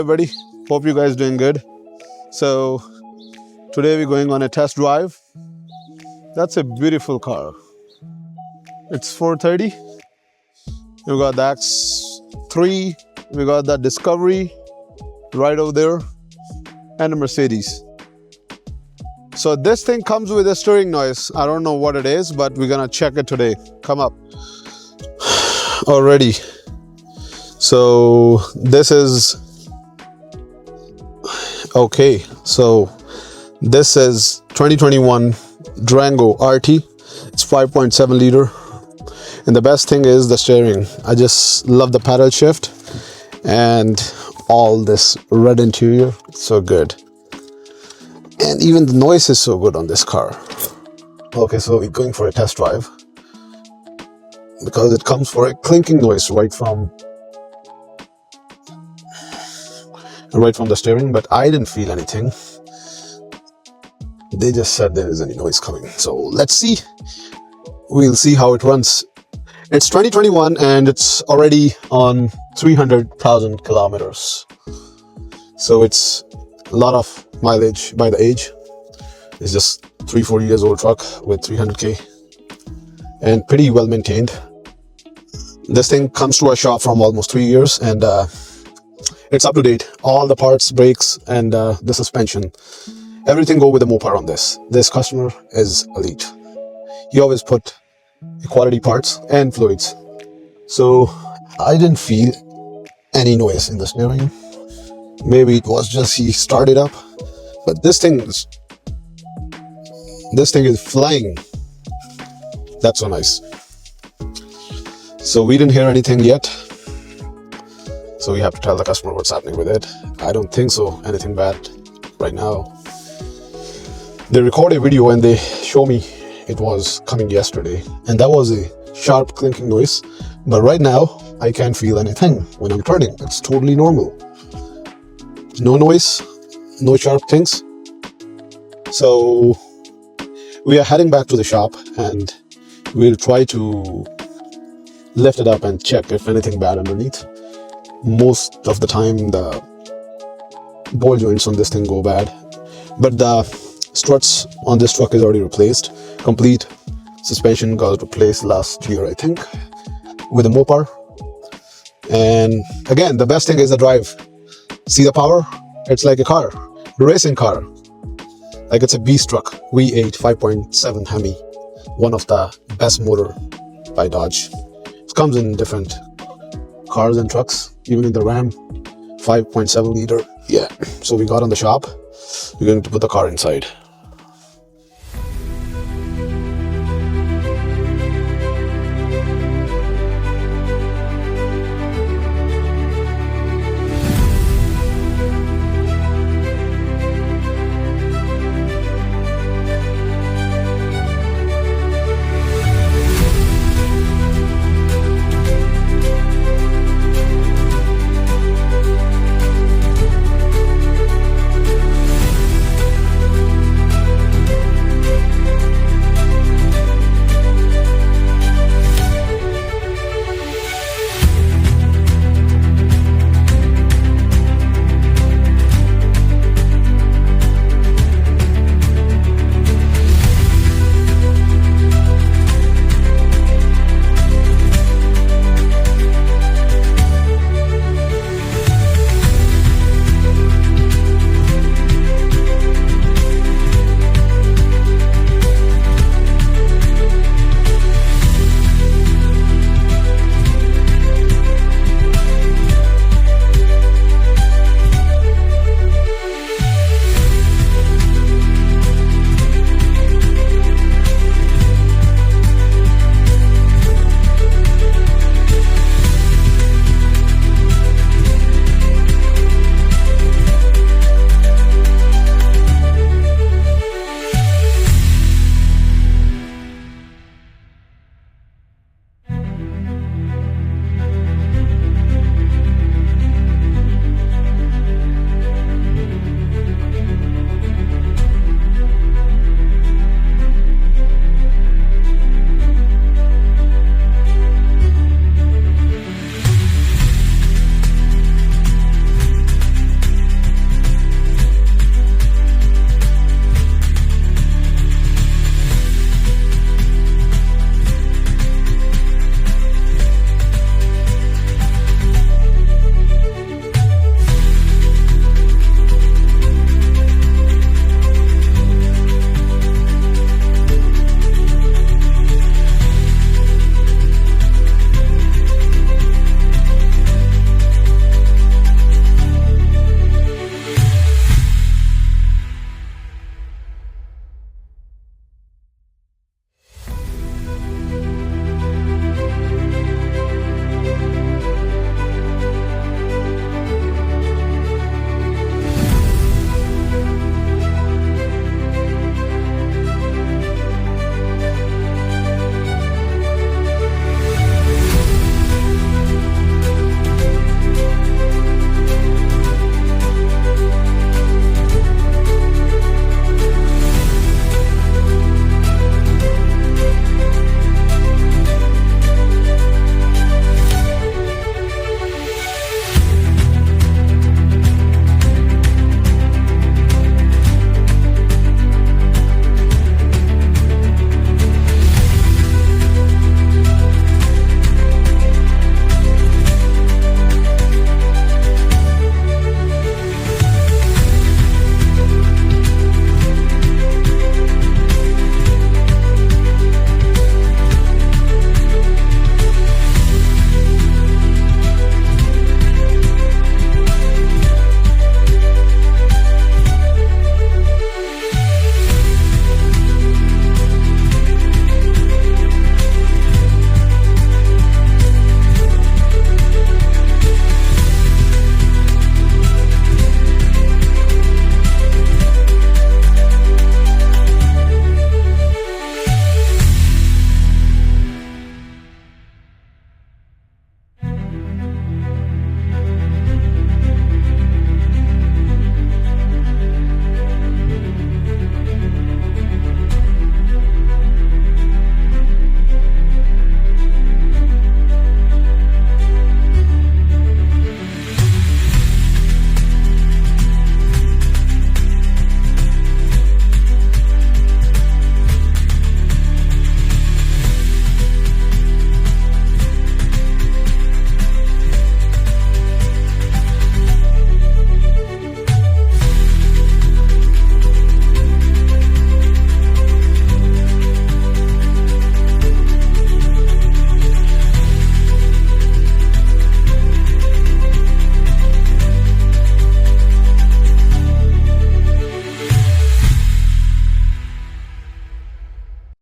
Everybody, hope you guys doing good. So today we're going on a test drive. That's a beautiful car. It's 430. We got the X3, we got the Discovery right over there, and a Mercedes. So this thing comes with a steering noise. I don't know what it is, but we're gonna check it today. Come up. Already. So this is okay. So this is 2021 Durango RT. It's 5.7 liter. And the best thing is the steering. I just love the paddle shift and all this red interior. It's so good. And even the noise is so good on this car. Okay, so we're going for a test drive because it comes for a clinking noise right from the steering, but I didn't feel anything. They just said there is any noise coming. So let's see. We'll see how it runs. It's 2021 and it's already on 300,000 kilometers. So it's a lot of mileage by the age. It's just 3-4 years old truck with 300k and pretty well maintained. This thing comes to our shop from almost 3 years and it's up to date. All the parts, brakes, and the suspension, everything go with the Mopar on this. This customer is elite. He always put quality parts and fluids. So I didn't feel any noise in the steering. Maybe it was just he started up, but this thing is flying. That's so nice. So we didn't hear anything yet. So we have to tell the customer what's happening with it. I don't think so, anything bad right now. They record a video and they show me it was coming yesterday. And that was a sharp clinking noise. But right now, I can't feel anything when I'm turning. It's totally normal. No noise, no sharp things. So we are heading back to the shop and we'll try to lift it up and check if anything bad underneath. Most of the time the ball joints on this thing go bad, but the struts on this truck is already replaced. Complete suspension got replaced last year, I think, with a Mopar. And again, the best thing is the drive. See the power? It's like a car, racing car, like it's a beast truck. V8 5.7 Hemi, one of the best motor by Dodge. It comes in different cars and trucks, even in the Ram 5.7 liter. Yeah, so we got on the shop. We're going to put the car inside.